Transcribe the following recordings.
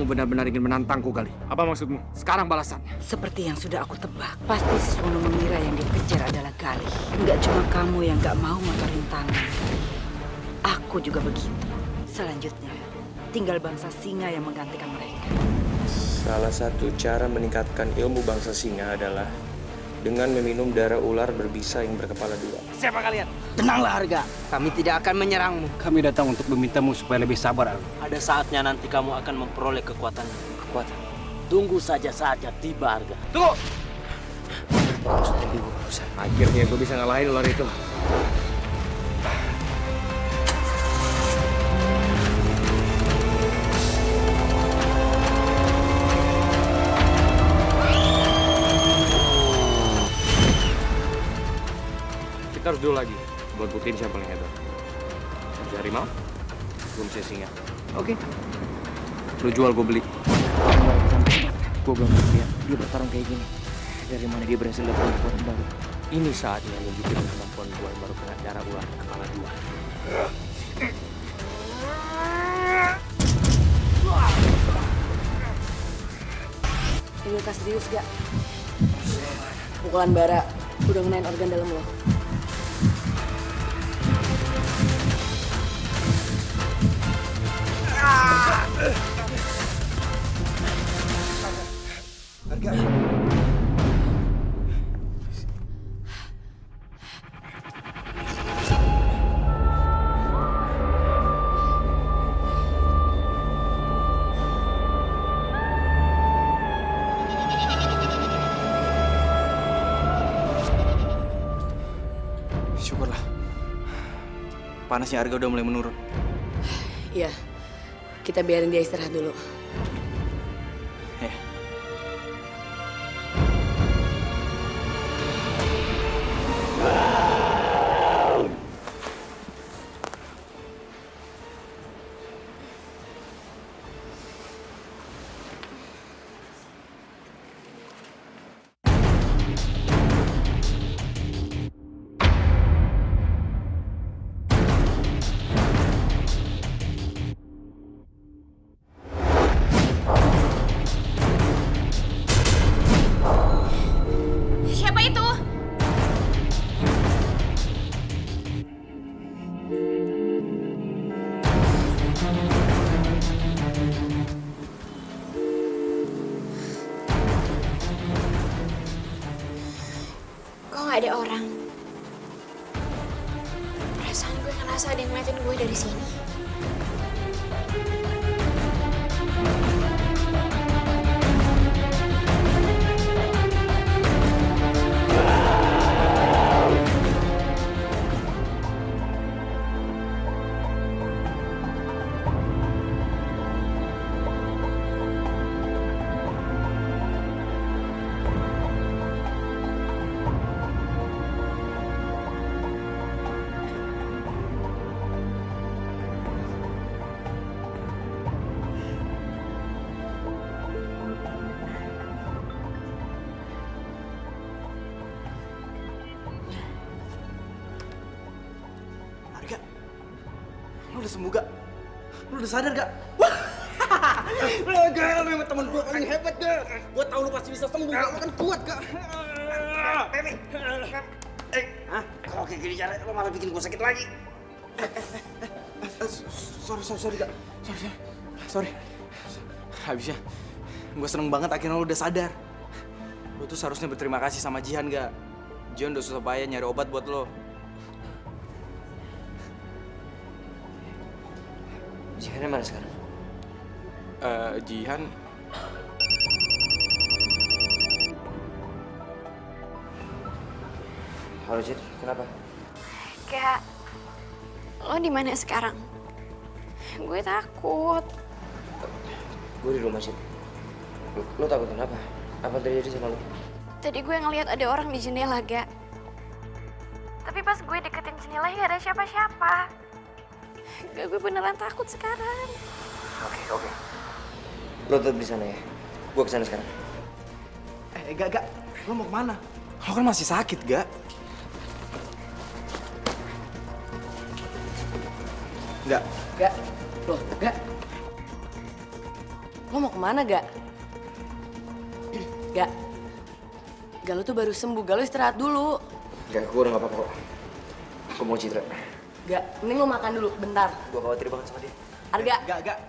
benar-benar ingin menantangku, Gali? Apa maksudmu? Sekarang balasannya. Seperti yang sudah aku tebak, pasti Siswono mengira yang dikejar adalah Galih. Enggak cuma kamu yang gak mau ngotorin tangan. Aku juga begitu. Selanjutnya, tinggal bangsa singa yang menggantikan mereka. Salah satu cara meningkatkan ilmu bangsa singa adalah dengan meminum darah ular berbisa yang berkepala dua. Siapa kalian? Tenanglah Arga, kami tidak akan menyerangmu. Kami datang untuk memintamu supaya lebih sabar, Arga. Ada saatnya nanti kamu akan memperoleh kekuatan. Tunggu saja saatnya tiba, Arga. Tunggu! Akhirnya gue bisa ngalahin ular itu. Kita harus dulu lagi buat buktiin siapa paling hebat. Bisa harimau, gue bisa singa. Oke. Lu jual, gue beli. Gue belum lihat dia bertarung kayak gini. Dari mana dia berhasil dapat kekuatan baru? Ini saatnya nunjukin kemampuan gue baru kena darah ular kepala dua. Ini kas serius gak? Pukulan bara udah ngenain organ dalam lo. Syukurlah. Panasnya Arga udah mulai menurun. Iya, kita biarin dia istirahat dulu. Ya. Siapa itu? Kok nggak ada orang? Perasaan gue ngerasa ada yang ngeliatin gue dari sini. Arga, lu udah sembuh gak? Lu udah sadar gak? Wah, lu memang temen gue paling hebat gak? Gue tau lu pasti bisa sembuh, lu kan kuat gak? Pemi, hah? Kalau kayak gini cara lu malah bikin gue sakit lagi. Sorry gak? Sorry. Habisnya, gue seneng banget akhirnya lu udah sadar. Lu tuh seharusnya berterima kasih sama Jihan gak? Jihan udah susah payah nyari obat buat lo. Jihannya mana sekarang? Jihan... Halo Jin, kenapa? Kayak lo di mana sekarang? Gue takut. Gue di rumah Jin. Lo takut kenapa? Apa terjadi sama lo? Tadi gue ngeliat ada orang di jendela, Ga. Tapi pas gue deketin jendela gak ada siapa-siapa. Gak, gue beneran takut sekarang. Oke. Lo tetap di sana ya. Gue kesana sekarang. Gak. Lo mau kemana? Lo kan masih sakit, gak? Gak. Gak, loh, gak. Lo mau kemana, Gak? Gak? Gak, lo tuh baru sembuh. Gak, lo istirahat dulu. Gak, gue udah gak apa-apa kok. Gue mau Citra. Gak, mending lo makan dulu, bentar. Gue khawatir banget sama dia. Arga.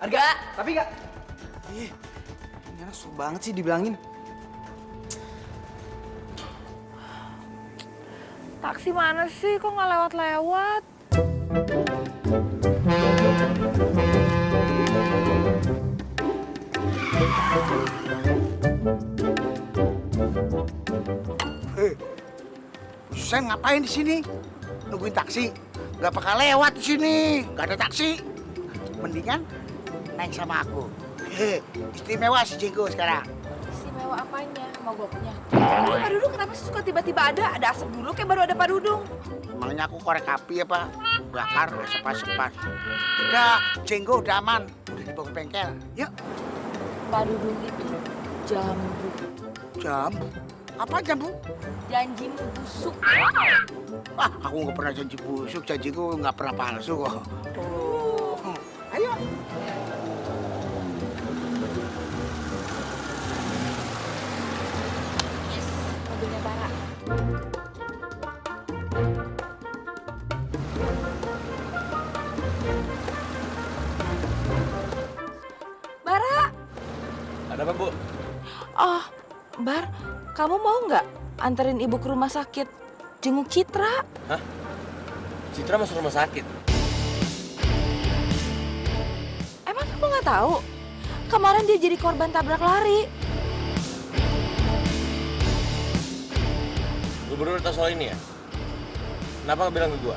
Arga. Tapi gak. Ih, ini anak susah banget sih dibilangin. Taksi mana sih? Kok nggak lewat-lewat? Saya ngapain di sini? Nungguin taksi. Gak bakal lewat di sini. Gak ada taksi. Mendingan naik sama aku. Istimewa si Jenggo sekarang. Istimewa apanya? Mogoknya. Pak Dudung kenapa sih suka tiba-tiba ada? Ada asap dulu kayak baru ada Pak Dudung. Emangnya aku korek api apa? Bakar, sepas-sepas. Udah, Jenggo udah aman. Udah dibawa ke bengkel. Yuk. Pak Dudung itu jambu. Jambu? Apa jambu? Janjimu busuk. Ah, aku nggak pernah janji busuk. Janjiku nggak pernah palsu kok. Oh. Ayo. Mobilnya Bara. Bara. Ada apa, Bu? Oh, Bar, kamu mau nggak anterin ibu ke rumah sakit? Jenguk Citra. Hah? Citra masuk rumah sakit? Emang kamu nggak tahu? Kemarin dia jadi korban tabrak lari. Lu berdua tahu soal ini ya? Kenapa nggak bilang ke gua?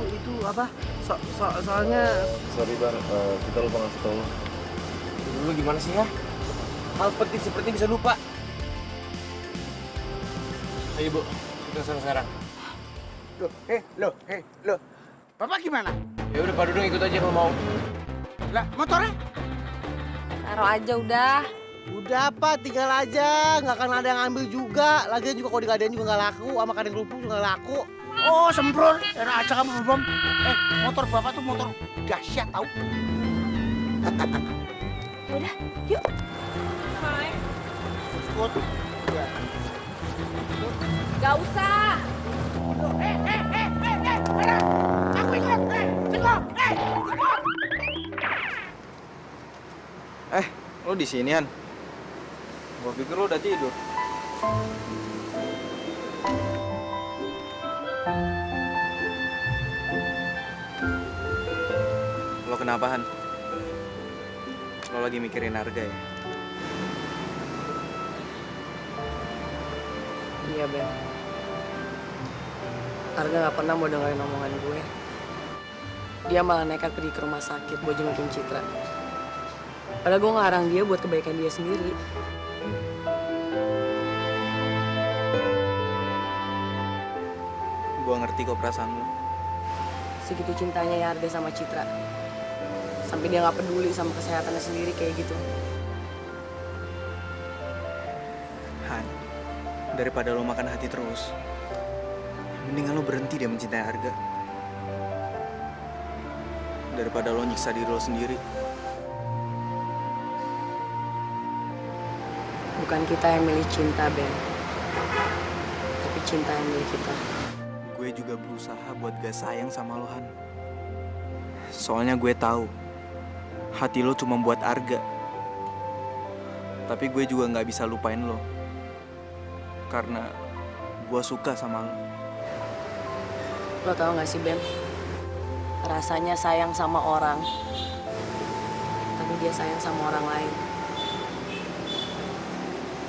Itu apa? Soalnya Sorry Bar, kita lupa ngasih tau lo. Lu gimana sih ya? Hal penting seperti ini bisa lupa. Ayo Bu, kita sana sekarang. Loh. Bapak gimana? Ya udah Pak Dudung ikut aja kalau mau. Lah, motornya? Taruh aja udah. udah Pak, tinggal aja. Nggak akan ada yang ambil juga. Lagian juga kalau digadein juga nggak laku. Sama kadang kerupuk juga nggak laku. Oh, semprot. Enak aja kamu belum. Motor Bapak tuh motor dahsyat tahu. Udah, yuk. Ikut. Gak usah. Aku ikut. Tengok. Lo di sinian? Gua pikir lo udah tidur. Lo kenapa, Han? Lo lagi mikirin harga ya? Iya, Ben. Arga gak pernah mau dengerin omongan gue. Dia malah nekat pergi ke rumah sakit buat jengukin Citra. Padahal gue ngelarang dia buat kebaikan dia sendiri. Gua ngerti kok perasaan lo. Segitu cintanya ya Arga sama Citra. Sampai dia gak peduli sama kesehatannya sendiri kayak gitu. Han, daripada lo makan hati terus, mendingan lo berhenti deh mencintai Arga. Daripada lo nyiksa diri lo sendiri. Bukan kita yang milih cinta, Ben. Tapi cinta yang milih kita. Gue juga berusaha buat gak sayang sama lo, Han. Soalnya gue tahu hati lo cuma buat Arga. Tapi gue juga gak bisa lupain lo. Karena gue suka sama lo. Lo tau gak sih, Ben? Rasanya sayang sama orang, tapi dia sayang sama orang lain.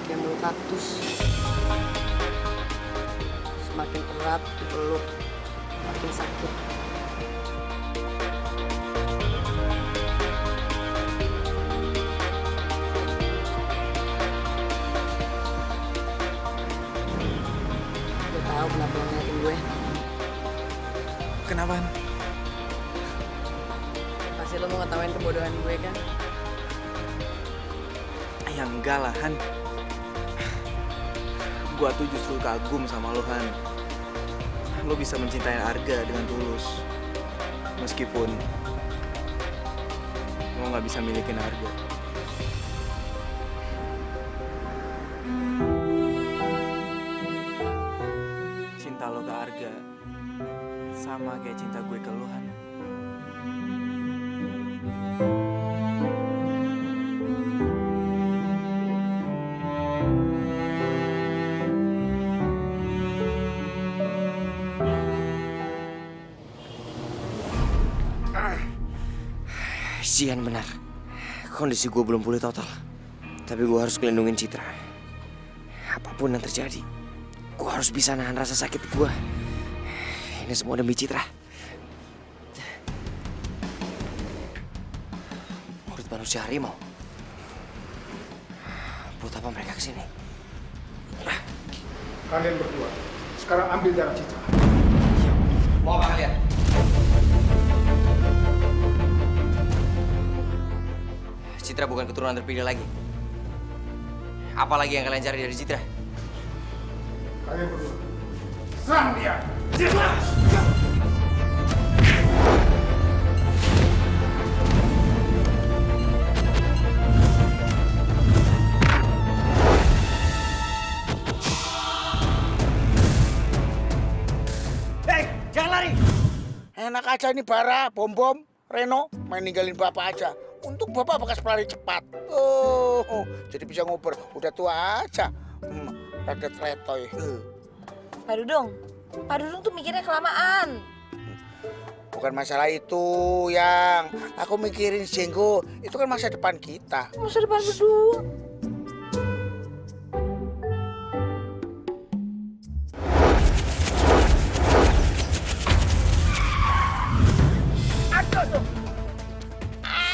Kayak meluk kaktus. Semakin erat dipeluk, makin sakit. Gue tahu kenapa lo ngeliatin gue. Kenapa, Han? Pasti lo mau ngetawain kebodohan gue kan? Ya enggak lah, Han. Gua tuh justru kagum sama lo, Han. Lo bisa mencintai Arga dengan tulus. Meskipun lo nggak bisa milikin Arga. Cinta lo ke Arga sama kayak cinta gue ke lo, Han. Sian benar. Kondisi gue belum pulih total. Tapi gue harus melindungi Citra. Apapun yang terjadi, gue harus bisa nahan rasa sakit gue. Ini semua demi Citra. Murid manusia harimau. Buat apa mereka kesini? Kalian berdua, sekarang ambil darah Citra. Mau apa kalian? Citra bukan keturunan terpilih lagi. Apa lagi yang kalian cari dari Citra? Kalian berdua, serang dia! Hei, jangan lari! Enak aja ini Bara, Bom-Bom, Reno, main ninggalin bapak aja. Untung bapak bekas pelari cepat. Jadi bisa ngoper. Udah tua aja. Rada tretoy. Pak Dudung tuh mikirnya kelamaan. Bukan masalah itu, yang aku mikirin Jenggo. Itu kan masa depan kita. Masa depan berdua.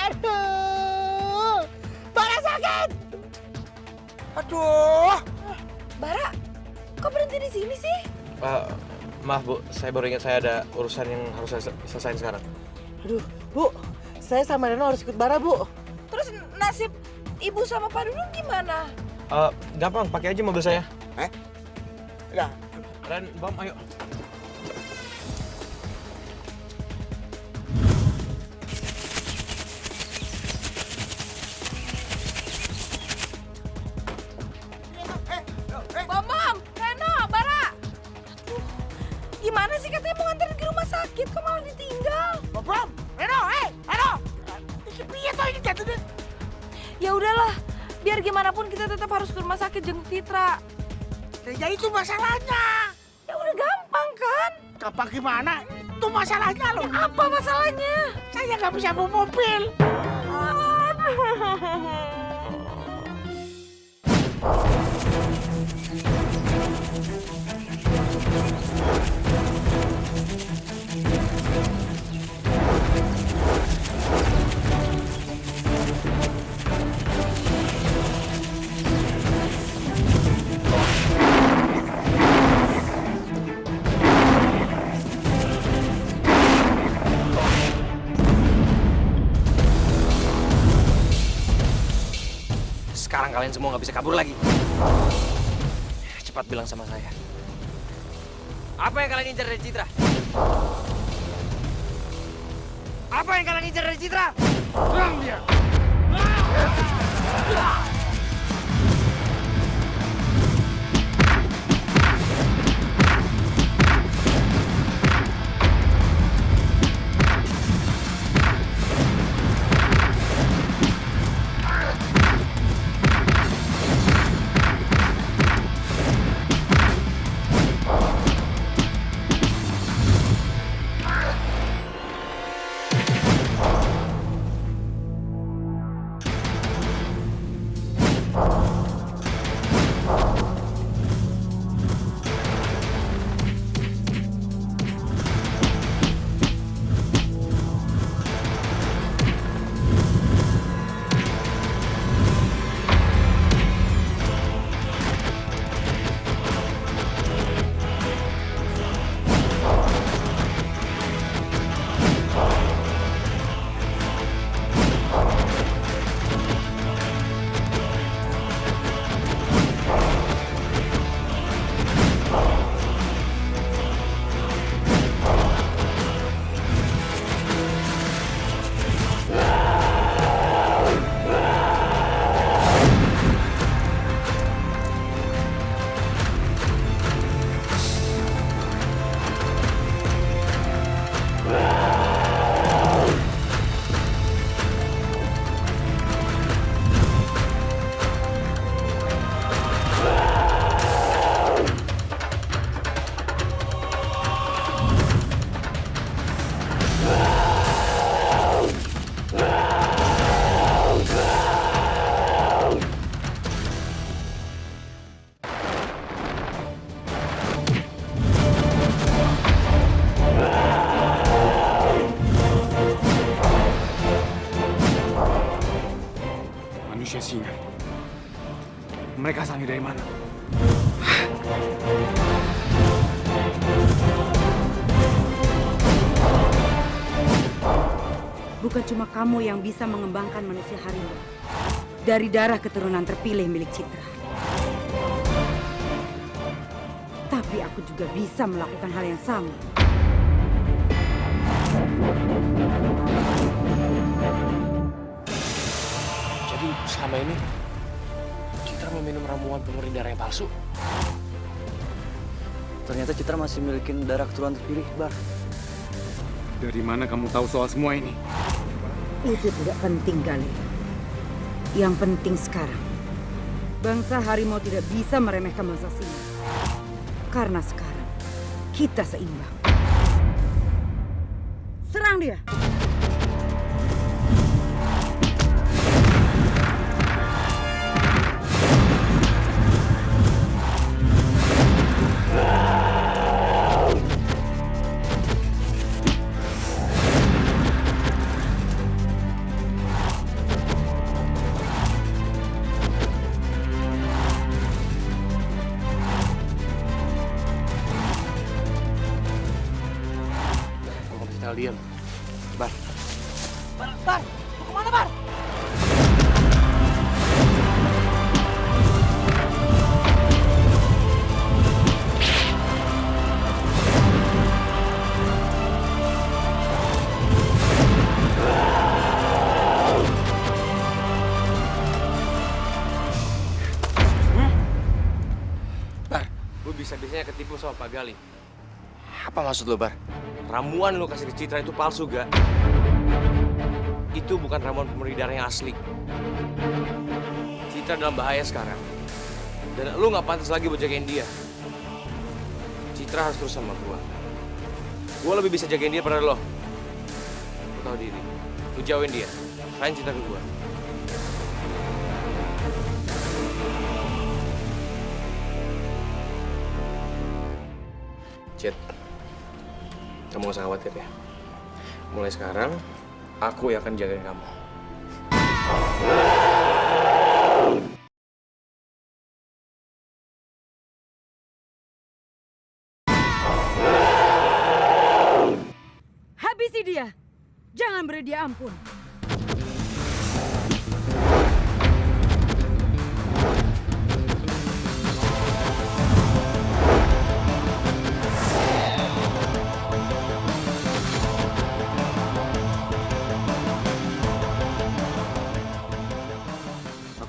Aduh. Bara sakit. Aduh. Bara, kok berhenti di sini sih? Maaf Bu, saya baru ingat saya ada urusan yang harus saya selesaiin sekarang. Aduh, Bu, saya sama Reno harus ikut Bara, Bu. Terus nasib ibu sama Pak Dudung gimana? Gampang, pakai aja mobil saya. Lah, Ren, Bom, ayo. Bom, Reno, Bara. Gimana sih katanya mau nganterin ke rumah sakit, kok malah ditinggal? Bom, Reno, Reno. Ini piye toh ini jatuhnya? Ya udahlah, biar gimana pun kita tetap harus ke rumah sakit jenguk Citra. Ya itu masalahnya. Ya udah gampang kan? Gampang gimana? Itu masalahnya loh. Ya apa masalahnya? Saya nggak bisa bawa mobil. Sekarang kalian semua nggak bisa kabur lagi. Cepat bilang sama saya. Apa yang kalian incar dari Citra? Apa yang kalian incar dari Citra? Serang dia! Mereka asalnya dari mana? Bukan cuma kamu yang bisa mengembangkan manusia harimau dari darah keturunan terpilih milik Citra. Tapi aku juga bisa melakukan hal yang sama. Jadi selama ini Citra meminum ramuan pemurni darah yang palsu. Ternyata Citra masih milikin darah keturunan terpilih, Bar. Dari mana kamu tahu soal semua ini? Itu tidak penting, Galih. Yang penting sekarang, bangsa harimau tidak bisa meremehkan bangsa singa. Karena sekarang, kita seimbang. Serang dia! Kalian, Bar. Bar, mau kemana, Bar? Bar, gue bisa-bisanya ketipu sama Pak Gali. Apa maksud lo, Bar? Ramuan lo kasih ke Citra itu palsu, gak? Itu bukan ramuan pemurni darah yang asli. Citra dalam bahaya sekarang. Dan lo gak pantas lagi buat jagain dia. Citra harus terus sama gua. Gua lebih bisa jagain dia pada lo. Lo tau diri. Lo jauhin dia. Serahin Citra ke gua. Cit. Kamu gak usah khawatir ya. Mulai sekarang, aku yang akan jagain kamu. Habisi dia! Jangan beri dia ampun!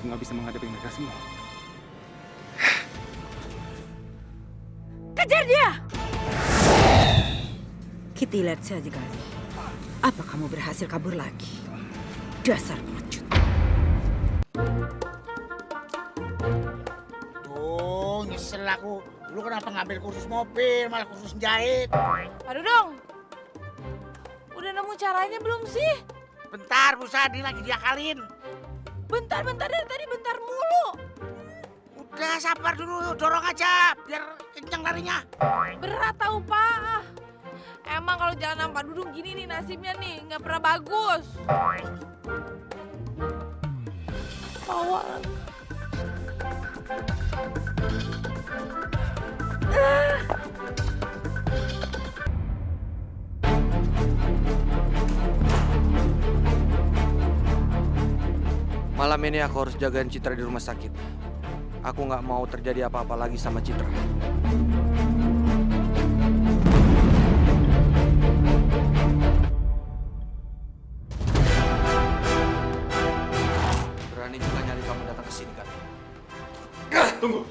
Nggak bisa menghadapi mereka semua. Kejar dia! Kita lihat saja, Galih. Apa kamu berhasil kabur lagi? Dasar pengecut. Oh, nyesel aku. Lu kenapa ngambil kursus mobil, malah kursus jahit? Aduh dong. Udah nemu caranya belum sih? Bentar, Bu Sadi lagi diakalin. Bentar dari tadi bentar mulu. Udah sabar dulu, dorong aja biar kencang larinya. Berat tau Pak. Emang kalau jalan sama Pak Dudung gini nih nasibnya nih, nggak pernah bagus. Bawa lagi. Malam ini aku harus jagain Citra di rumah sakit. Aku nggak mau terjadi apa-apa lagi sama Citra. Berani juga nyali kamu datang ke sini kan? Tunggu.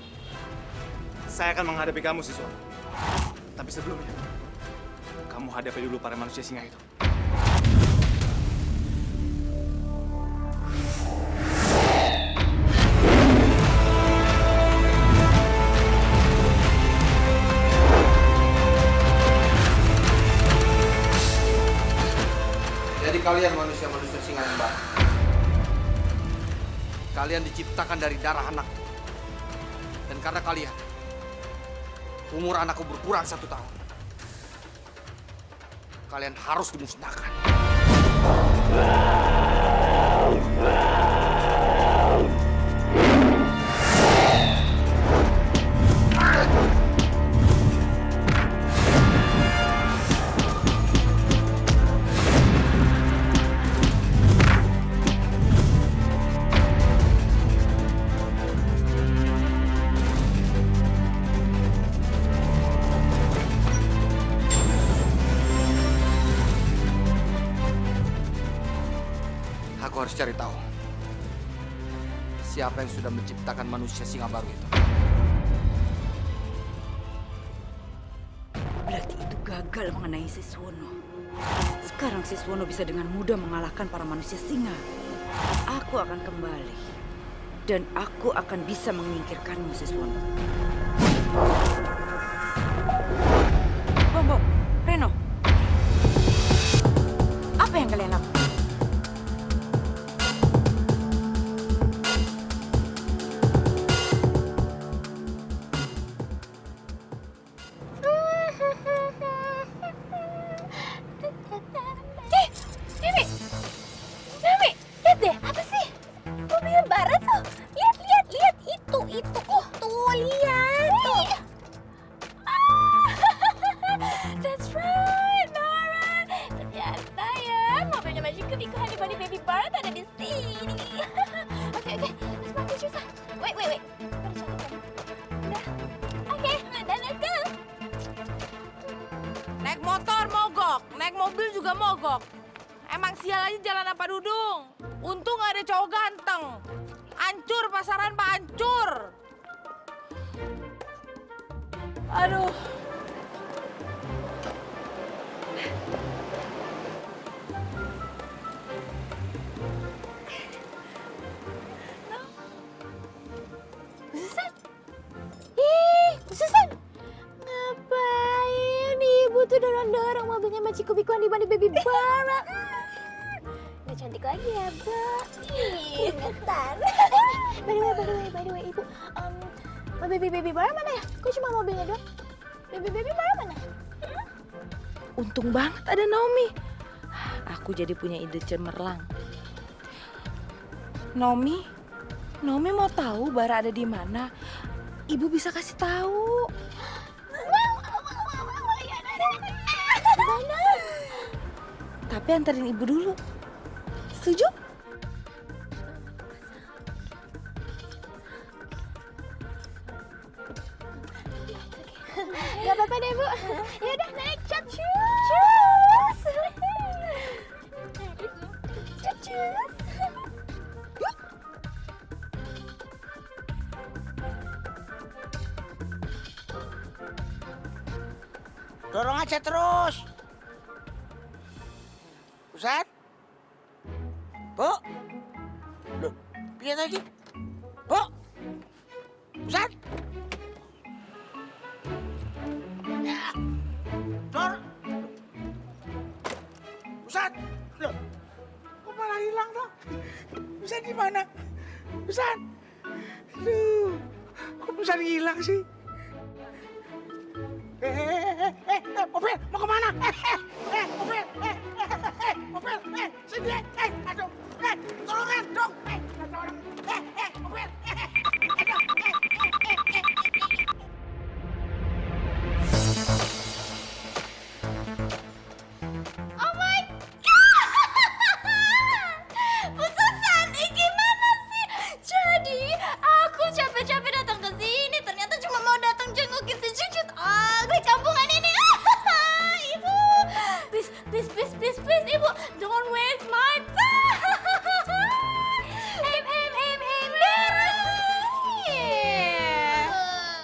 Saya akan menghadapi kamu, siswa. Tapi sebelumnya, kamu hadapi dulu para manusia singa itu. Jadi kalian manusia-manusia singa yang baik. Kalian diciptakan dari darah anak. Dan karena kalian, umur anakku berkurang 1 tahun. Kalian harus dimusnahkan. harus cari tahu siapa yang sudah menciptakan manusia singa baru itu. Berarti itu gagal mengenai Siswono. Sekarang Siswono bisa dengan mudah mengalahkan para manusia singa. Aku akan kembali. Dan aku akan bisa menyingkirkanmu, Siswono. Bom, Reno. Apa yang kalian lakukan? Naik motor mogok, naik mobil juga mogok. Emang sial aja jalan apa dudung. Untung ada cowok ganteng. Hancur pasaran Pak, hancur. Aduh. Susan? Ih, Susan! Ngapain ibu tuh dorong-dorong mobilnya Maciko Bikuan di Baby Bara? Nggak cantik lagi ya, Mbak. Ih, ngetar. By the way, Ibu. Baby Bara mana ya? Kok cuma mobilnya doang? Baby Bara mana? Untung banget ada Naomi. Aku jadi punya ide cemerlang. Naomi mau tahu Bara ada di mana? Ibu bisa kasih tahu. Tapi anterin ibu dulu. Setuju? Gak apa-apa deh, Bu. Yaudah, naik. Cus. Cus. Dorong aja terus. Busan? Bu? Loh, piye tadi? Bu? Busan? Ya. Dor. Busan? Loh, kok malah hilang toh? Busan di mana? Busan? Aduh, kok Busan hilang sih? Mobil, mau kemana? Mobil, sini, aduh, tolongan dong, mobil, Oh my God! Bu Susan, ini gimana sih? Jadi, aku capek-capek datang ke sini, ternyata cuma mau datang jengukin si Cucut. Di kampungan ini. Ibu, please, Ibu, don't waste my time.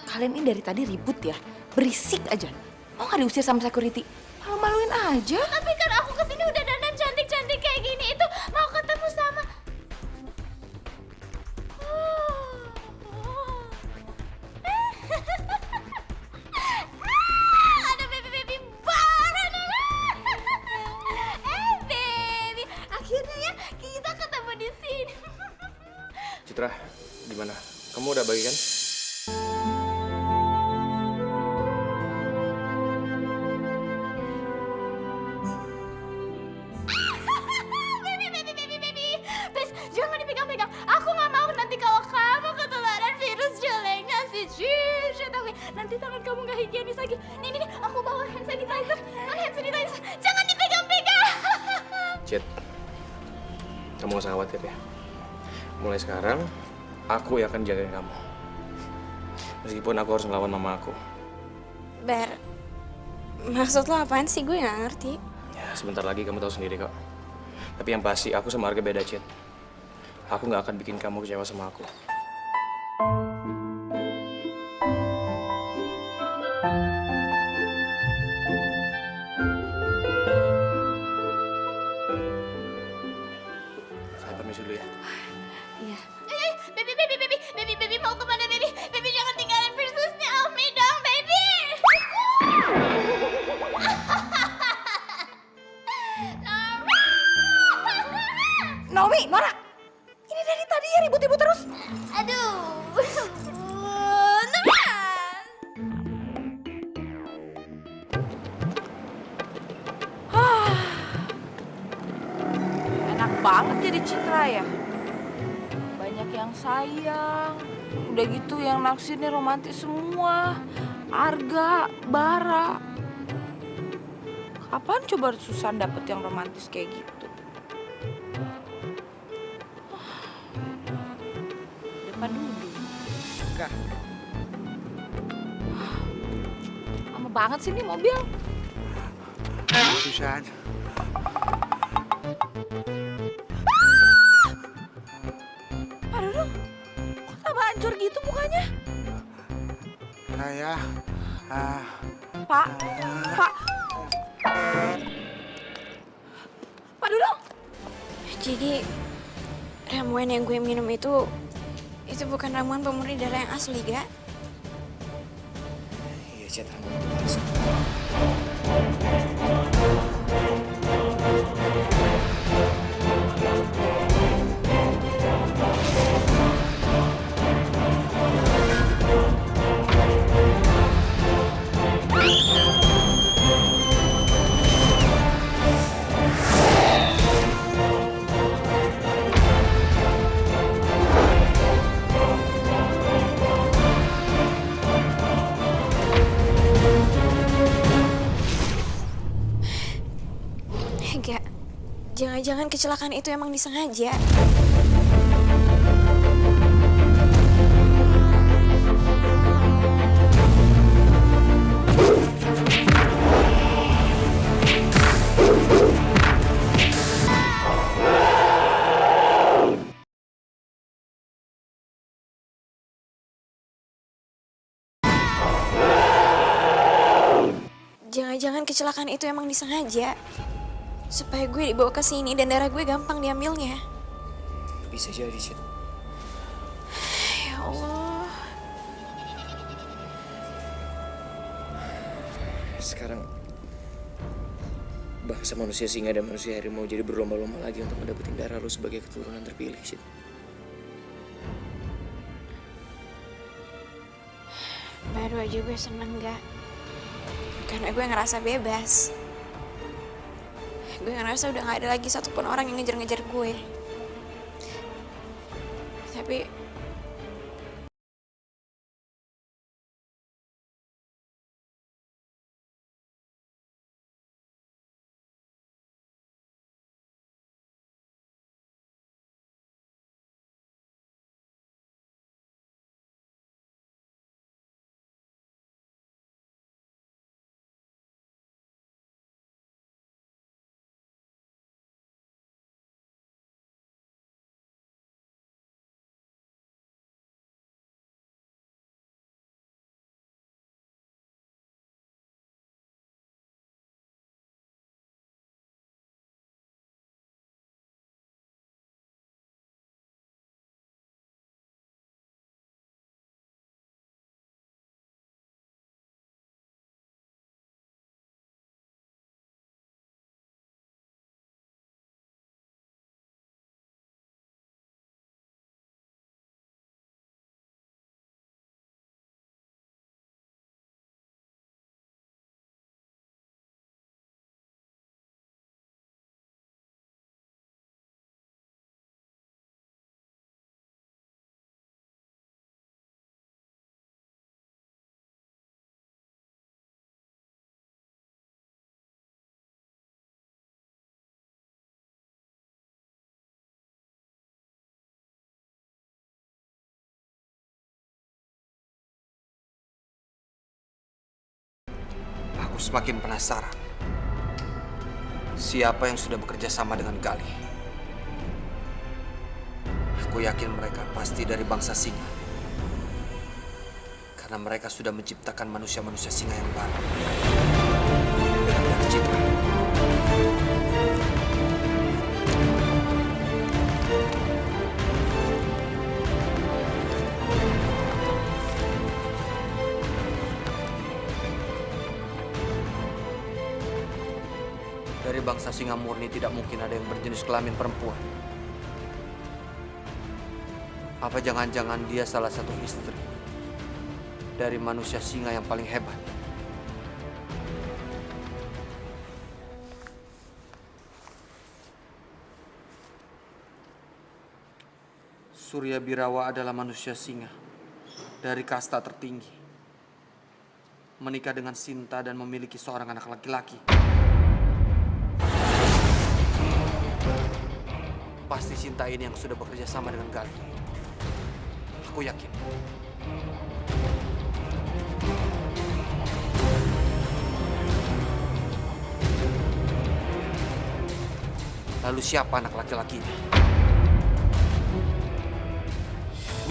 Kalian ini dari tadi ribut ya? Berisik aja. Mau nggak diusir sama security? Malu-maluin aja. Tapi kan aku kesini udah dandan cantik-cantik kayak gini, itu mau ketemu sama... Ada baby Bara. Baby, akhirnya ya kita ketemu di sini. Citra, gimana? Kamu udah bagi kan? Baby, please jangan dipegang-pegang. Aku nggak mau nanti kalau kamu ketularan virus jeleknya si Cucut. Nanti tangan kamu nggak higienis lagi. Nih, aku bawa hand sanitizer. Mana hand sanitizer? Jangan dipegang-pegang. Cit, kamu gak usah khawatir ya. Mulai sekarang, aku yang akan jagain kamu. Meskipun aku harus ngelawan mama aku. Ber, maksud lo apaan sih? Gue nggak ngerti. Ya, sebentar lagi kamu tahu sendiri kok. Tapi yang pasti aku sama Arga beda, Cit. Aku nggak akan bikin kamu kecewa sama aku. Saya permisi dulu ya. Iya. Baby mau kemana baby? Baby jangan tinggalin princessnya Almi dong baby. Naomi, Nora, ini dari tadi ya ribut-ribut terus. Aduh. Nora. Enak banget jadi Citra ya. Banyak yang sayang. Udah gitu yang naksirnya romantis semua. Arga, Bara. Kapan coba Susan dapet yang romantis kayak gitu? Depan dulu. Enggak. Lama banget sih nih mobil. Susan. Pak Dudung, kok tambah hancur gitu mukanya? Saya Pak. Pak Dudung. Jadi ramuan yang gue minum itu bukan ramuan pemurni darah yang asli, Ga? Iya, Cit, ramuan itu palsu. Ga, jangan-jangan kecelakaan itu emang disengaja. Jangan-jangan kecelakaan itu emang disengaja. Supaya gue dibawa ke sini dan darah gue gampang diambilnya. Bisa jadi, Cit. Ya Allah. Sekarang bangsa manusia singa dan manusia harimau jadi berlomba-lomba lagi untuk mendapatkan darah lo sebagai keturunan terpilih, Cit. Baru aja gue seneng, Ga. Karena gue ngerasa bebas. Gue ngerasa udah gak ada lagi satupun orang yang ngejar-ngejar gue. Tapi Aku semakin penasaran. Siapa yang sudah bekerja sama dengan Galih? Aku yakin mereka pasti dari bangsa singa. Karena mereka sudah menciptakan manusia-manusia singa yang baru. Benar-benar Citra. Dari bangsa singa murni tidak mungkin ada yang berjenis kelamin perempuan. Apa jangan-jangan dia salah satu istri dari manusia singa yang paling hebat? Surya Birawa adalah manusia singa dari kasta tertinggi. Menikah dengan Sinta dan memiliki seorang anak laki-laki. Pasti Sinta ini yang sudah bekerja sama dengan Galih. Aku yakin. Lalu siapa anak laki-lakinya?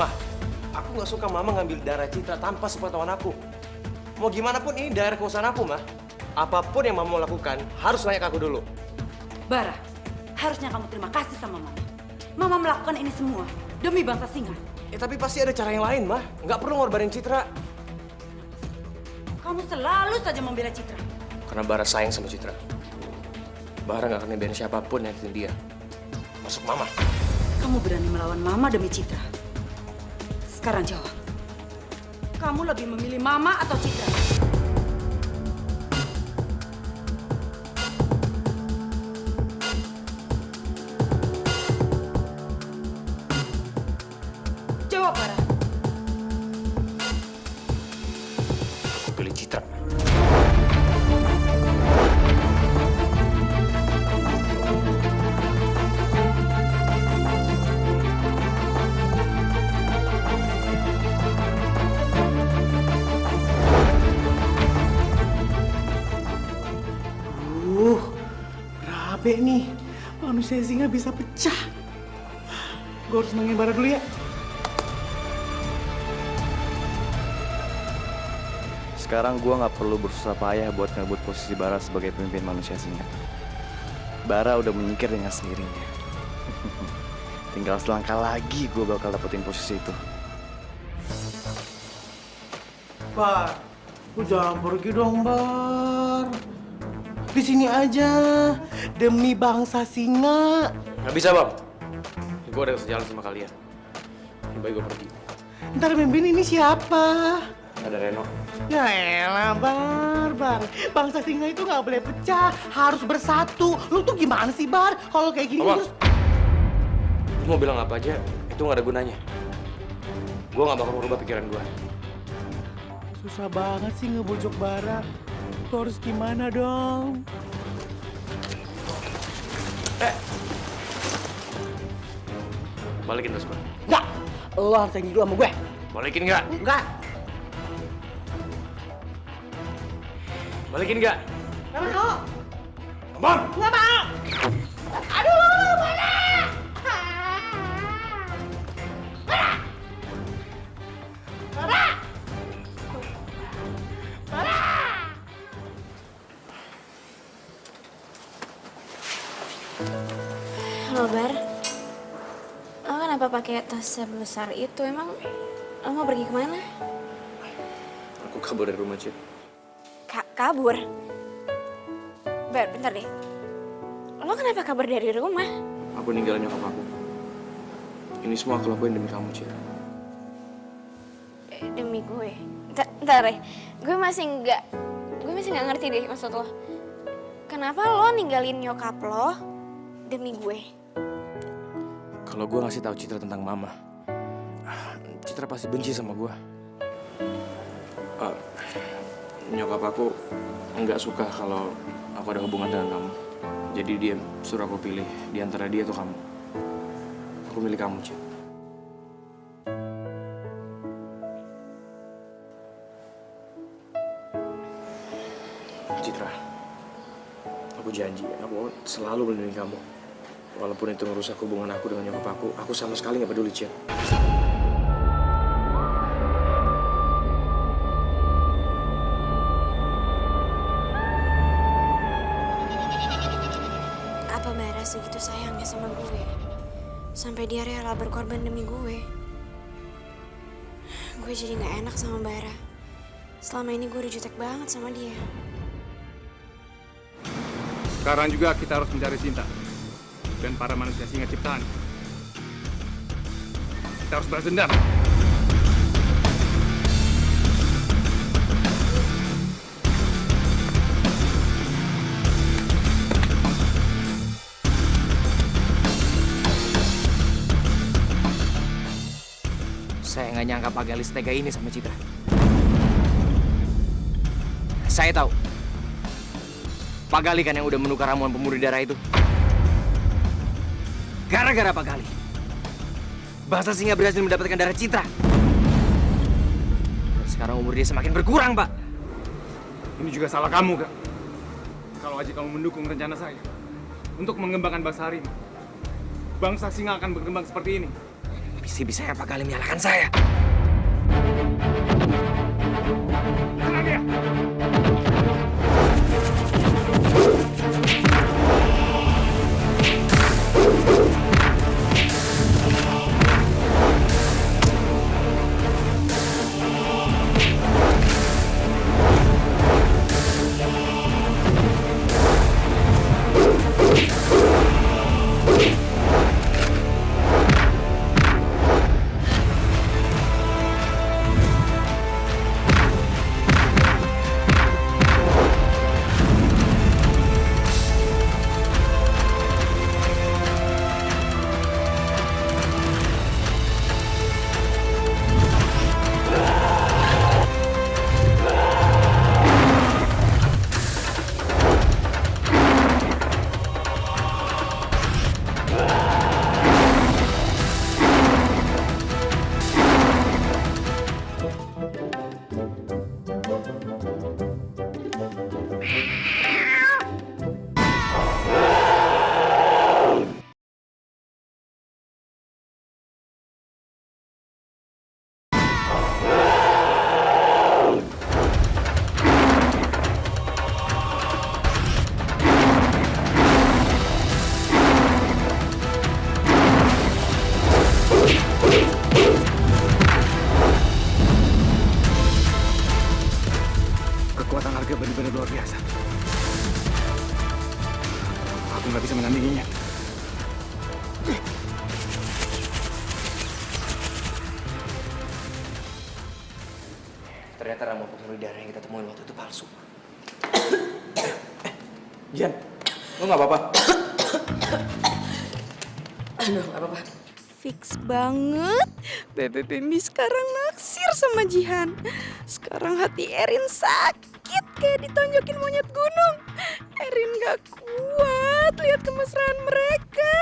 Mah, aku nggak suka Mama ngambil darah Citra tanpa sepengetahuan aku. Mau gimana pun ini daerah keusahaan aku, Mah. Apapun yang Mama mau lakukan, harus nanya ke aku dulu. Bara, harusnya kamu terima kasih sama Mama. Mama melakukan ini semua demi bangsa singa. Tapi pasti ada cara yang lain, Mah. Nggak perlu ngorbanin Citra. Kamu selalu saja membela Citra. Karena Bara sayang sama Citra. Bara nggak akan ngebiarin siapapun nyakitin dia. Masuk Mama. Kamu berani melawan Mama demi Citra. Sekarang jawab. Kamu lebih memilih Mama atau Citra? Jawab, Bara. Aku pilih Citra. Berabe nih, manusia singa bisa pecah. Gue harus nangin Bara dulu ya. Sekarang gue nggak perlu bersusah payah buat ngerebut posisi Bara sebagai pemimpin manusia singa. Bara udah menyingkir dengan sendirinya. Tinggal selangkah lagi gue bakal dapetin posisi itu. Bar, lu jangan pergi dong, Bar. Di sini aja, demi bangsa singa. Nggak bisa, Bang. Gue udah sejalan sama kalian. Lebih baik gue pergi. Ntar mimpin ini siapa? Ada Reno. Ya elah, Bar. Bangsa singa itu nggak boleh pecah, harus bersatu. Lu tuh gimana sih, Bar? Kalau kayak gini terus... Lu mau bilang apa aja, itu nggak ada gunanya. Gue nggak bakal merubah pikiran gue. Susah banget sih ngebujuk Bara. Lu harus gimana dong? Balikin tas gue. Nggak! Lo harus yang dulu sama gue. Balikin nggak? Nggak! Balikin nggak? Nggak mau! Bang! Nggak mau! Aduh, mana? Halo, Bar. Lo kenapa pakai tas sebesar itu? Emang lo mau pergi kemana? Aku kabur dari rumah, Cid. Kabur? Bar, bentar deh. Lo kenapa kabur dari rumah? Aku ninggalin nyokap aku. Ini semua aku lakuin demi kamu, Cid. Demi gue? Bentar deh. Gue masih nggak ngerti deh maksud lo. Kenapa lo ninggalin nyokap lo demi gue? Kalau gue ngasih tahu Citra tentang Mama, Citra pasti benci sama gue. Nyokap aku nggak suka kalau aku ada hubungan dengan kamu. Jadi dia suruh aku pilih di antara dia atau kamu. Aku milih kamu, Cid. Citra, aku janji aku selalu melindungi kamu. Walaupun itu ngerusak hubungan aku dengan nyokap aku sama sekali nggak peduli, Cian. Apa Bara segitu sayangnya sama gue? Sampai dia rela berkorban demi gue. Gue jadi gak enak sama Bara. Selama ini gue udah jutek banget sama dia. Sekarang juga kita harus mencari Sinta dan para manusia singa ciptaan. Kita harus balas dendam. Saya nggak nyangka Pak Gali setega ini sama Citra. Saya tahu. Pak Gali kan yang udah menukar ramuan pemurni darah itu. Gara-gara Pak Gali, Bangsa Singa berhasil mendapatkan darah Citra. Dan sekarang umur dia semakin berkurang, Pak. Ini juga salah kamu, Kak. Kalau aja kamu mendukung rencana saya untuk mengembangkan bangsa harimau, bangsa singa akan berkembang seperti ini. Bisa-bisanya Pak Gali menyalahkan saya. Serang dia! Kekuatan harga benar-benar luar biasa. Aku nggak bisa menandinginya. Ternyata ramuan pemurni darah yang kita temuin waktu itu palsu. Jan, lo nggak apa-apa? Aduh, nggak apa-apa. Fix banget. Bebe Bimbi sekarang naksir sama Jihan. Sekarang hati Erin sakit kayak ditonjokin monyet gunung. Erin gak kuat lihat kemesraan mereka.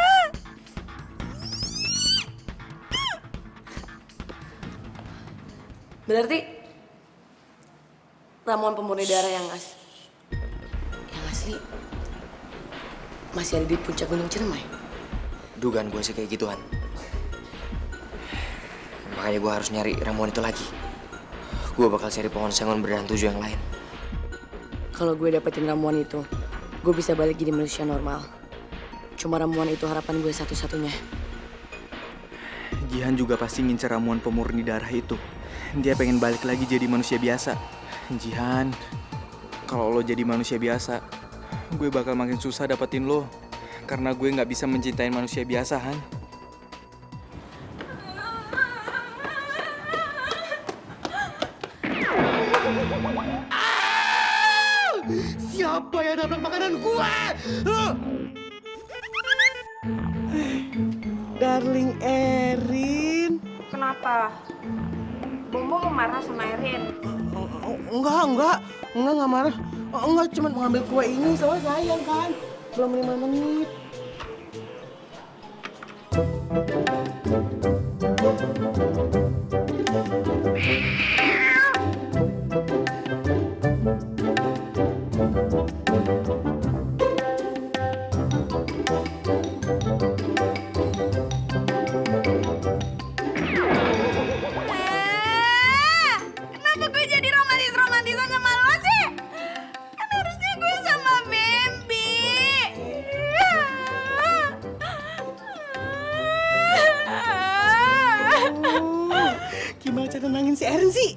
Berarti ramuan pemurni darah yang asli masih ada di puncak Gunung Ciremai. Dugaan gue sih kayak gituan. Makanya gue harus nyari ramuan itu lagi. Gue bakal cari pohon sengon berdahan 7 yang lain. Kalau gue dapetin ramuan itu, gue bisa balik jadi manusia normal. Cuma ramuan itu harapan gue satu-satunya. Jihan juga pasti ngincer ramuan pemurni darah itu. Dia pengen balik lagi jadi manusia biasa. Jihan, kalau lo jadi manusia biasa, gue bakal makin susah dapetin lo. Karena gue nggak bisa mencintai manusia biasa, Han. Siapa yang nabrak makanan gue? Darling Erin. Kenapa? Bomo mau marah sama Erin? Enggak marah. Enggak, cuma mau ngambil kue ini, soalnya sayang kan. Belum 5 menit. nolongin si Erin sih?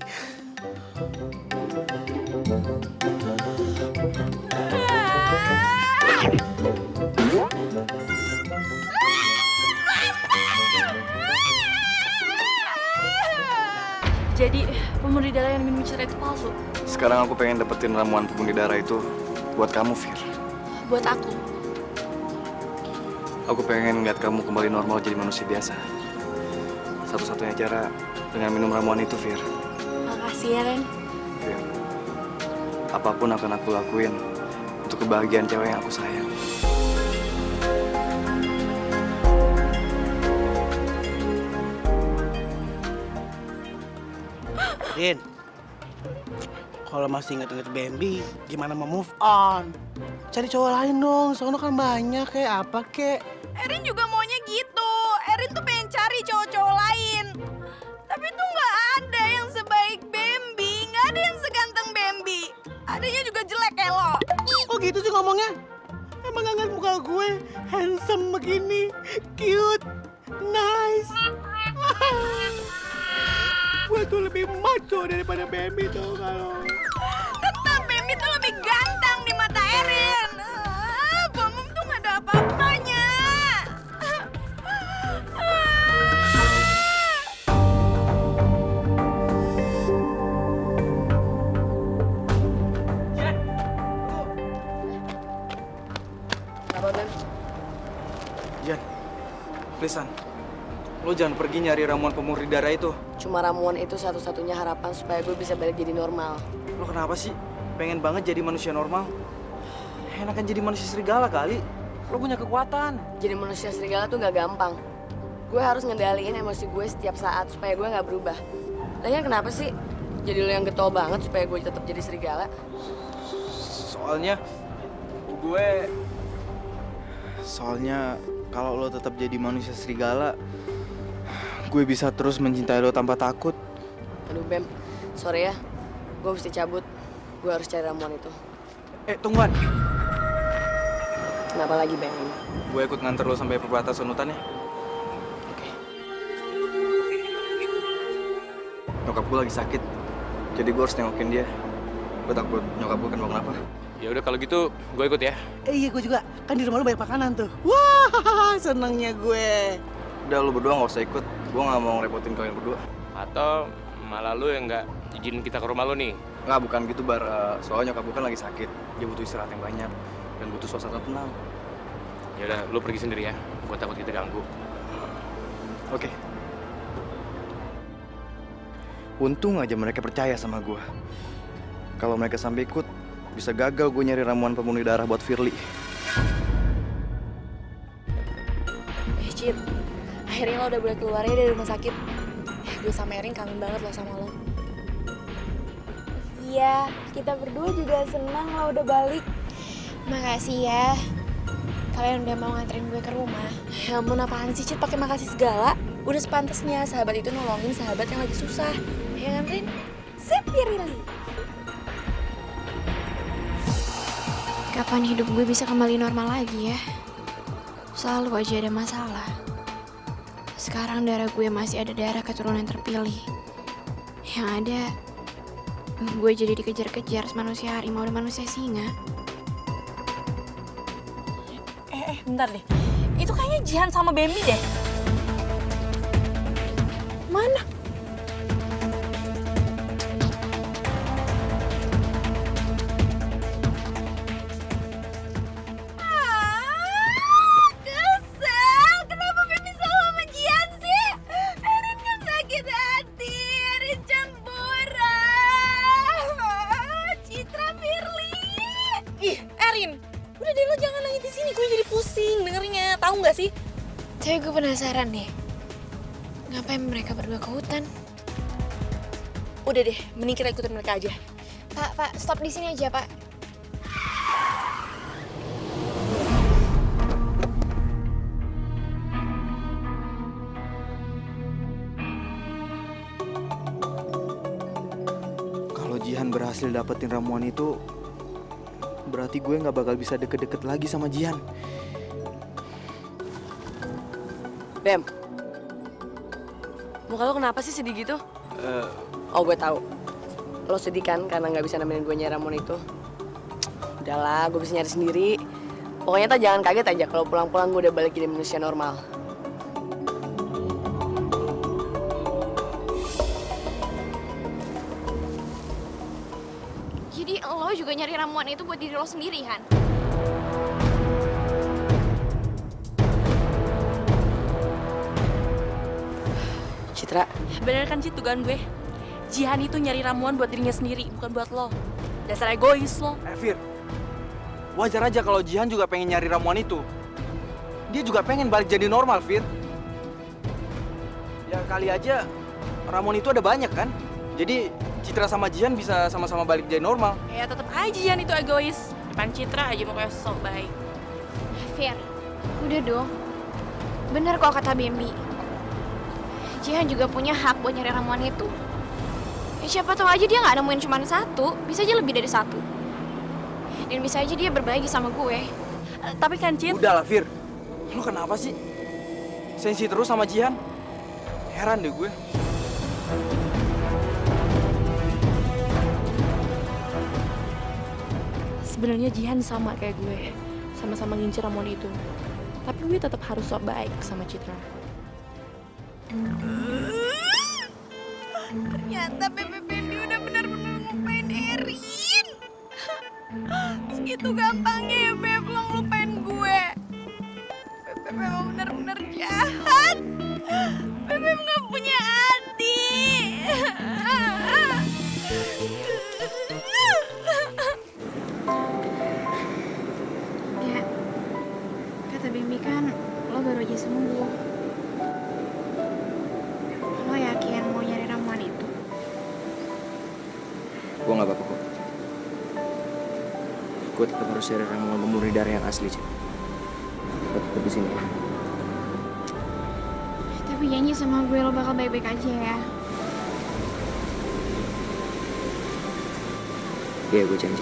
Jadi pemurni darah yang minum Citra itu palsu? Sekarang aku pengen dapetin ramuan pemurni darah itu buat kamu, Fir. Buat aku? Aku pengen ngeliat kamu kembali normal jadi manusia biasa. Satu-satunya cara dengan minum ramuan itu, Fir. Makasih ya, Ren. Fir, apapun akan aku lakuin untuk kebahagiaan cewek yang aku sayang. Din, kalau masih inget-inget Bambi, gimana mau move on? Cari cowok lain dong, soalnya kan banyak kayak apa kek. Erin juga maunya gitu. Erin tuh pengen cari cowok-cowok lain. Tapi tuh nggak ada yang sebaik Bambi, nggak ada yang seganteng Bambi. Adanya juga jelek kayak lo. Kok gitu sih ngomongnya? Emang gak ngeliat muka gue handsome begini, cute, nice. Gue tuh lebih macho daripada Bambi tuh kalau. Tetap Bambi tuh lebih ganteng di mata Erin. Bambi tuh nggak ada apa-apanya. Apa, Bam? Jan, please-an. Lo jangan pergi nyari ramuan pemurni darah itu. Cuma ramuan itu satu-satunya harapan supaya gue bisa balik jadi normal. Lo kenapa sih? Pengen banget jadi manusia normal? Enakan jadi manusia serigala kali. Lo punya kekuatan. Jadi manusia serigala tuh gak gampang. Gue harus ngendaliin emosi gue setiap saat supaya gue gak berubah. Lagian kenapa sih? Jadi lo yang getol banget supaya gue tetap jadi serigala? Soalnya kalau lo tetap jadi manusia serigala, gue bisa terus mencintai lo tanpa takut. Aduh Bem, sorry ya. Gue mesti cabut. Gue harus cari ramuan itu. Tungguan. Kenapa lagi Bem? Gue ikut nganter lo sampai perbatasan hutan ya. Nyokap gue lagi sakit, jadi gue harus nengokin dia. Gue takut nyokap gue kenapa-kenapa. Ya udah kalau gitu gue ikut ya. Iya gue juga, kan di rumah lu banyak makanan tuh. Wah, senengnya gue. Udah, lu berdua nggak usah ikut. Gue nggak mau ngerepotin kalian berdua. Atau malah lu yang nggak izinin kita ke rumah lu nih? Nggak, bukan gitu, Bar. Soalnya nyokap gue kan lagi sakit. Dia butuh istirahat yang banyak dan butuh suasana tenang. Ya udah, lu pergi sendiri ya. Gue takut kita ganggu. Oke. Untung aja mereka percaya sama gue. Kalau mereka sampai ikut, bisa gagal gue nyari ramuan pemurni darah buat Firly. Cid, akhirnya lo udah boleh keluar ya dari rumah sakit. Gue sama Erin kangen banget lo sama lo. Iya, kita berdua juga senang lo udah balik. Makasih ya. Kalian udah mau nganterin gue ke rumah. Ya ampun, apaan sih Cid pakai makasih segala? Udah sepantasnya sahabat itu nolongin sahabat yang lagi susah. Ya kan, Rin? Sip, Firly. Kapan hidup gue bisa kembali normal lagi ya? Selalu aja ada masalah. Sekarang darah gue masih ada darah keturunan terpilih. Yang ada, gue jadi dikejar-kejar manusia harimau dan manusia singa. Bentar deh. Itu kayaknya Jihan sama Bambi deh. Mana? Kesel, kenapa Bambi selalu sama Jihan sih? Erin kan sakit hati, Erin cemburu. Citra, Firly. Ih, Erin, udah deh lo jangan nangis di sini. Gue jadi pusing dengernya, tahu nggak sih? Tapi gue penasaran deh, ngapain mereka berdua ke hutan? Udah deh, mending kita ikutin mereka aja. Pak, stop di sini aja, Pak. Kalau Jihan berhasil dapetin ramuan itu, berarti gue nggak bakal bisa deket-deket lagi sama Jihan. Bem, muka lo kenapa sih sedih gitu? Oh, gue tahu. Lo sedih kan karena nggak bisa nemenin gue nyari ramuan itu? Udahlah, gue bisa nyari sendiri. Pokoknya tak jangan kaget aja kalau pulang-pulang gue udah balik jadi manusia normal. Jadi lo juga nyari ramuan itu buat diri lo sendiri, Han? Citra, Bener kan, Cit, dugaan gue? Jihan itu nyari ramuan buat dirinya sendiri, bukan buat lo. Dasar egois lo. Fir, wajar aja kalau Jihan juga pengen nyari ramuan itu. Dia juga pengen balik jadi normal, Fir. Ya kali aja ramuan itu ada banyak kan? Jadi Citra sama Jihan bisa sama-sama balik jadi normal. Ya tetep aja Jihan itu egois. Depan Citra aja mau kayak sok baik. Fir, udah dong. Bener kok kata Bambi. Jihan juga punya hak buat nyari ramuan itu. Ya siapa tahu aja dia nggak nemuin cuma satu, bisa aja lebih dari satu. Dan bisa aja dia berbagi sama gue. Tapi kan, Cit. Udah lah, Fir. Lu kenapa sih? Sensi terus sama Jihan? Heran deh gue. Sebenarnya Jihan sama kayak gue. Sama-sama ngincer ramuan itu. Tapi gue tetap harus sok baik sama Citra. Ternyata Bambi udah benar-benar ngelupain Erin. Segitu gampangnya ya Beb lo ngelupain gue. Beb memang benar-benar jahat. Beb nggak punya hati. Ya, kata Bambi kan lo baru aja sembuh. Lo yakin mau nyari ramuan itu? Gue gak apa-apa kok. Gue tetap harus cari ramuan pemurni darah yang asli, Cik. Gue tetap di sini ya. Tapi janji sama gue lo bakal baik-baik aja ya. Iya, gue janji.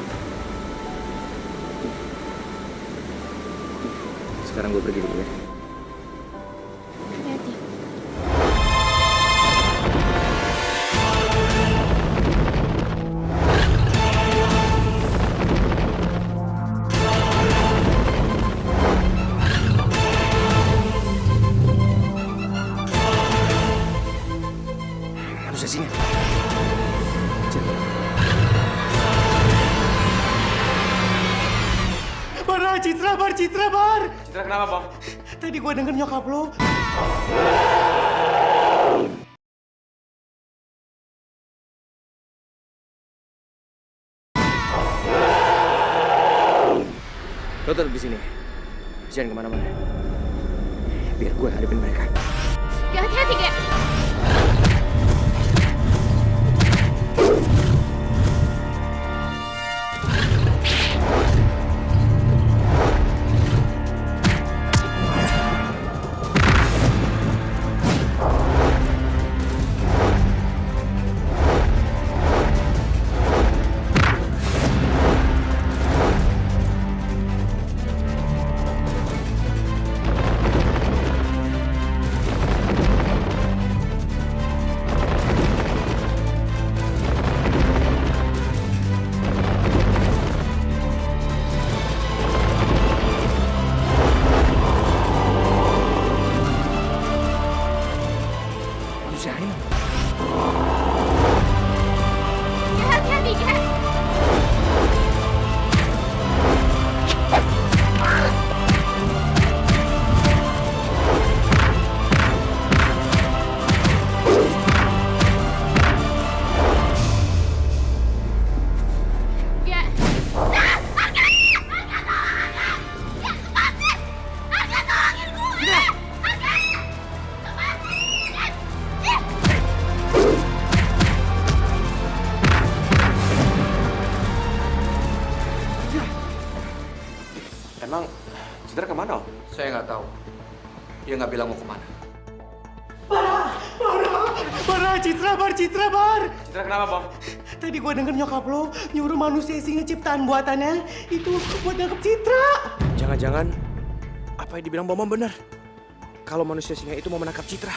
Sekarang gue pergi dulu ya. Hati-hati. Manusia singa. Bar, Citra, Bar. Citra kenapa, Bang? Tadi gue denger nyokap lo. Lo tetap di sini. Jangan kemana-mana. Biar gue hadapin mereka. Ya, hati-hati, Gek. Manusia harimau. Ya, hati-hati, Gek. Gek. Emang Citra kemana, Om? Saya nggak tahu. Dia nggak bilang mau kemana. Bar, Citra, Bar. Citra kenapa, Bang? Tadi gue denger nyokap lo nyuruh manusia singa ciptaan buatannya itu buat nangkep Citra. Jangan-jangan apa yang dibilang Bambang benar? Kalau manusia singa itu mau menangkap Citra,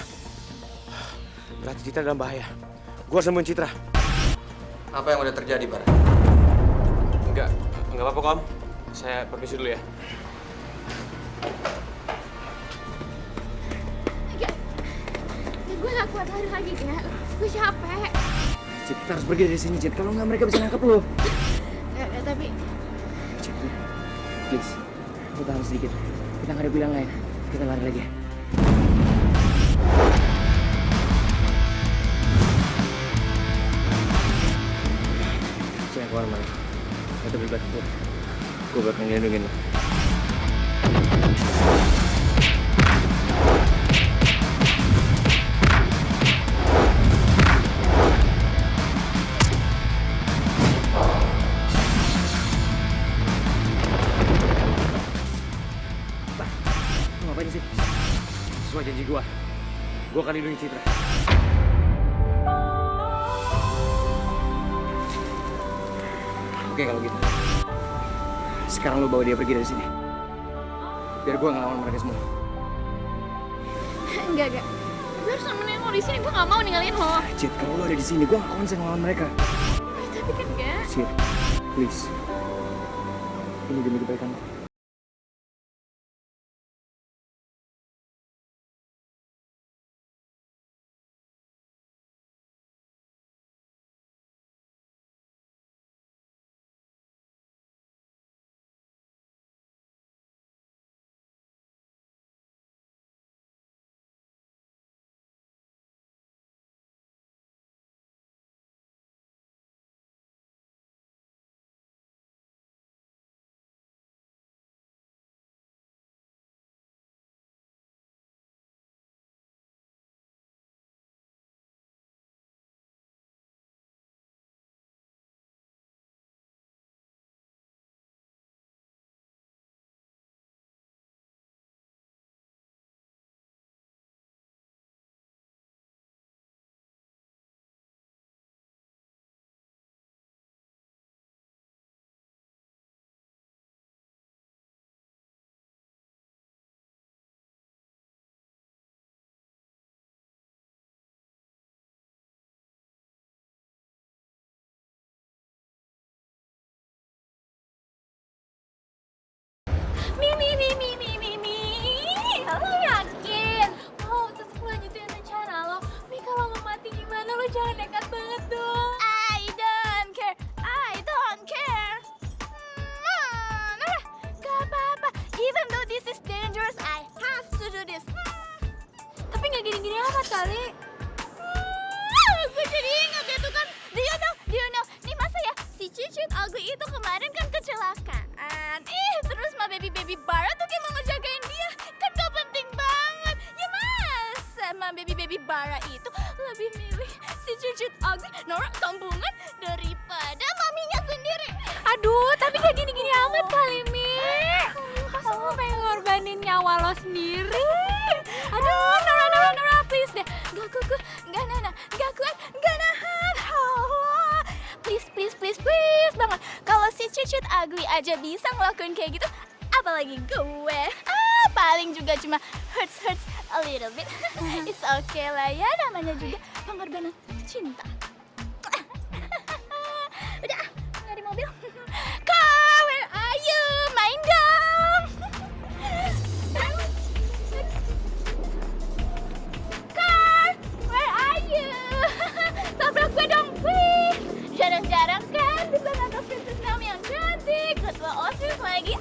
berarti Citra dalam bahaya. Gue harus nemuin Citra. Apa yang udah terjadi, Bar? Enggak apa-apa, Kom. Saya permisi dulu ya. Gue gak kuat lari lagi, Kak. Gue capek. Cit, kita harus pergi dari sini, Cit. Kalau nggak mereka bisa nangkep lo. Tapi... Cit, please. Lu tahan sedikit. Kita nggak ada bilang lain. Kita lari lagi ya. Jangan kemana-mana. Itu bebas gue. Gue bakal ngelindungin lo. Ngapain sih? Sesuai janji gue akan lindungi Citra. Oke kalau gitu. Sekarang lu bawa dia pergi dari sini. Biar gue ngelawan mereka semua. Enggak. Gue harus nemenin lo di sini. Gue gak mau ninggalin lo. Cit, kalau lu ada di sini, gue gak konsen ngelawan mereka. Tapi kan enggak. Cit, please. Ini demi kebaikan lo. Lo yakin mau tetap lanjutin rencana lo? Mi, kalau lo mati gimana? Lo jangan nekat banget dong. I don't care. Gak apa-apa. Even though this is dangerous, I have to do this. Tapi gak gini-gini amat kali. Gue jadi ingat ya tuh kan. Do you know? Nih masa ya si Cucut Ugly itu kemarin kan kecelakaan. Terus ma baby Bara tuh kayak mau ngejagain dia. Kan gak penting banget. Ya masa ma baby Bara itu lebih milih si Cucut Ugly norak kampungan daripada maminya sendiri. Aduh, tapi gak gini-gini amat kali, Mi. Masa lo pengen ngorbanin nyawa lo sendiri? Aduh, Nora, please deh. Gak kuat, gak nahan. Allah. Please banget. Kalau si Cucut Ugly aja bisa ngelakuin kayak gitu, apalagi gue. Paling juga cuma hurts a little bit. It's okay lah ya, namanya juga pengorbanan cinta. Udah, nyari mobil. Car, where are you? Main dong. Car, where are you? Tabrak gue dong, please. Jarang-jarang kan bisa nangkap Princess Naomi yang cantik. Ketua OSIS lagi.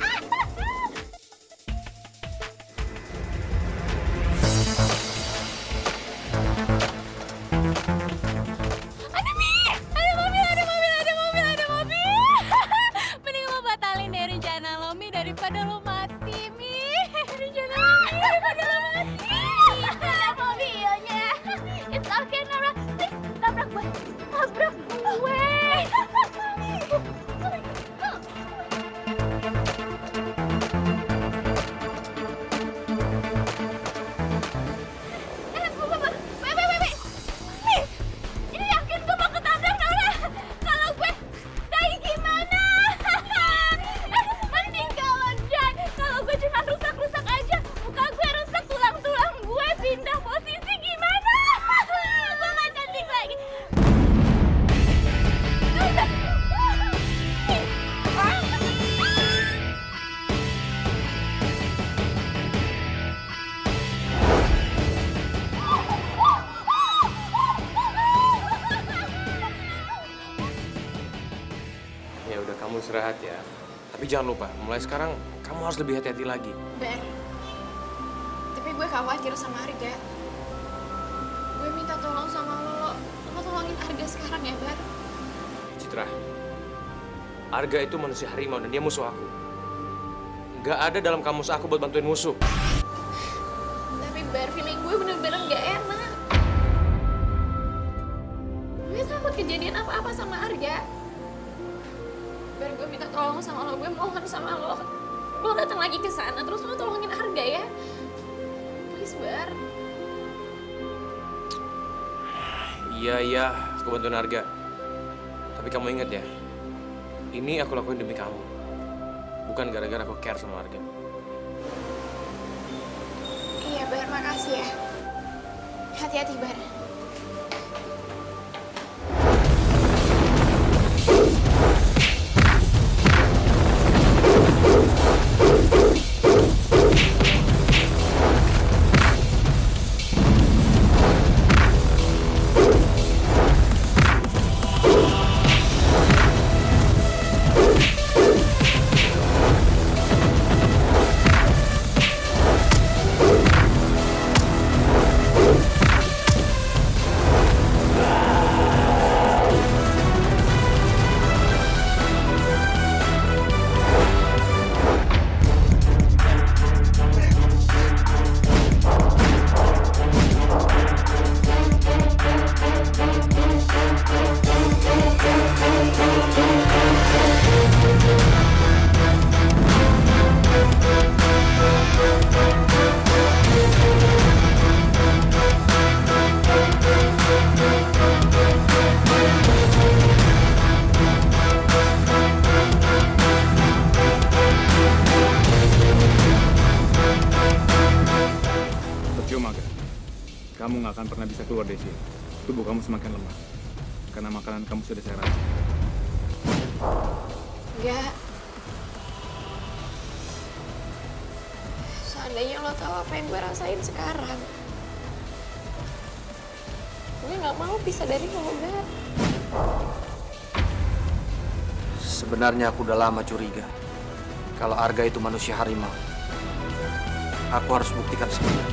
udah kamu istirahat ya. Tapi jangan lupa, mulai sekarang kamu harus lebih hati-hati lagi. Ber, tapi gue khawatir sama Arga. Gue minta tolong sama lo tolongin Arga sekarang ya, Ber. Citra, Arga itu manusia harimau dan dia musuh aku. Nggak ada dalam kamus aku buat bantuin musuh. Tapi Ber, feeling gue bener-bener gak enak. Gue takut kejadian apa-apa sama Arga. Ber, gue minta tolong sama lo, gue mohon sama lo. Lo datang lagi ke sana, terus lo tolongin Arga ya. Please, Ber. Iya, aku bantuin Arga. Tapi kamu ingat ya, ini aku lakuin demi kamu. Bukan gara-gara aku care sama Arga. Iya, Ber, makasih ya. Hati-hati, Ber. Kamu nggak akan pernah bisa keluar dari sini. Tubuh kamu semakin lemah karena makanan kamu sudah saya racik. Enggak. Seandainya lo tahu apa yang gue rasain sekarang, gue nggak mau pisah dari lo, Gar. Sebenarnya aku udah lama curiga kalau Arga itu manusia harimau. Aku harus buktikan sendiri.